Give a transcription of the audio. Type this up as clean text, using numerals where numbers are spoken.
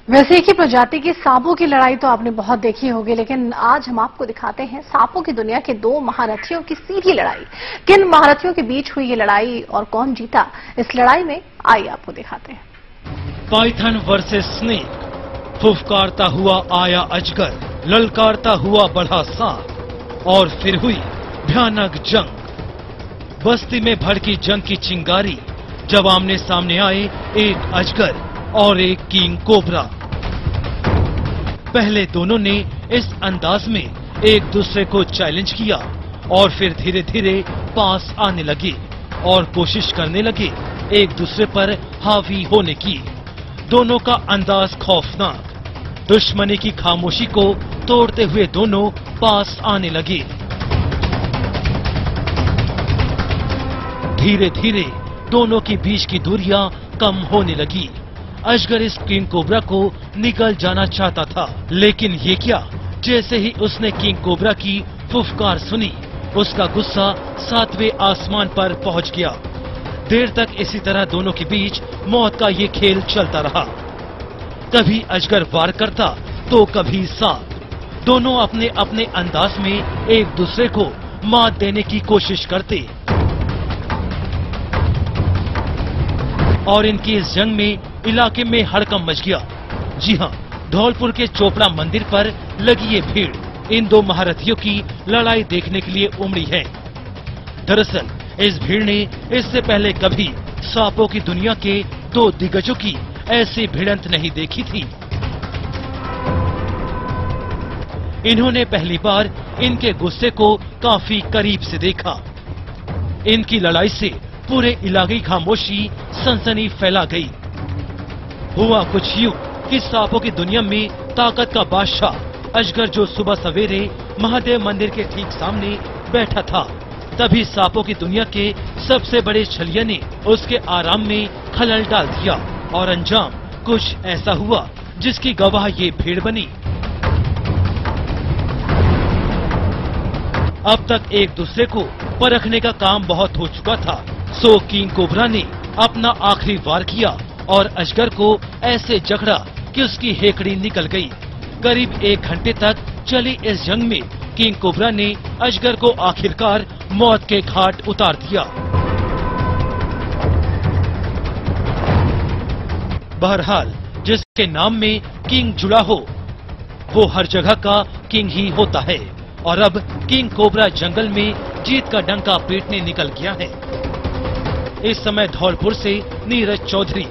वैसे एक ही प्रजाति की सांपों की लड़ाई तो आपने बहुत देखी होगी, लेकिन आज हम आपको दिखाते हैं सांपों की दुनिया के दो महारथियों की सीधी लड़ाई। किन महारथियों के बीच हुई ये लड़ाई और कौन जीता, इस लड़ाई में आइए आपको दिखाते हैं। Python versus snake. फुफकारता हुआ आया अजगर, ललकारता हुआ बढ़ा सांप, और फिर हुई भयानक जंग। बस्ती में भड़की जंग की चिंगारी जब आमने सामने आए एक अजगर और एक किंग कोबरा। पहले दोनों ने इस अंदाज में एक दूसरे को चैलेंज किया और फिर धीरे धीरे पास आने लगे और कोशिश करने लगे एक दूसरे पर हावी होने की। दोनों का अंदाज खौफनाक। दुश्मनी की खामोशी को तोड़ते हुए दोनों पास आने लगे। धीरे धीरे दोनों के बीच की दूरियां कम होने लगी। अजगर इस किंग कोबरा को निकल जाना चाहता था, लेकिन ये क्या, जैसे ही उसने किंग कोबरा की फुफकार सुनी, उसका गुस्सा 7वें आसमान पर पहुंच गया। देर तक इसी तरह दोनों के बीच मौत का ये खेल चलता रहा। कभी अजगर वार करता तो कभी सांप। दोनों अपने अपने अंदाज में एक दूसरे को मात देने की कोशिश करते और इनकी इस जंग में इलाके में हड़कंप मच गया। जी हां, धौलपुर के चोपड़ा मंदिर पर लगी ये भीड़ इन दो महारथियों की लड़ाई देखने के लिए उमड़ी है। दरअसल इस भीड़ ने इससे पहले कभी सांपों की दुनिया के दो दिग्गजों की ऐसी भिड़ंत नहीं देखी थी। इन्होंने पहली बार इनके गुस्से को काफी करीब से देखा। इनकी लड़ाई से पूरे इलाके की खामोशी सनसनी फैला गई। हुआ कुछ यूं कि सांपों की दुनिया में ताकत का बादशाह अजगर जो सुबह सवेरे महादेव मंदिर के ठीक सामने बैठा था, तभी सांपों की दुनिया के सबसे बड़े छलिया ने उसके आराम में खलल डाल दिया और अंजाम कुछ ऐसा हुआ जिसकी गवाह ये भीड़ बनी। अब तक एक दूसरे को परखने का काम बहुत हो चुका था, सो किंग कोबरा ने अपना आखिरी वार किया और अजगर को ऐसे जकड़ा कि उसकी हेकड़ी निकल गई। करीब 1 घंटे तक चली इस जंग में किंग कोबरा ने अजगर को आखिरकार मौत के घाट उतार दिया। बहरहाल जिसके नाम में किंग जुड़ा हो वो हर जगह का किंग ही होता है और अब किंग कोबरा जंगल में जीत का डंका पीटने निकल गया है। इस समय धौलपुर से नीरज चौधरी।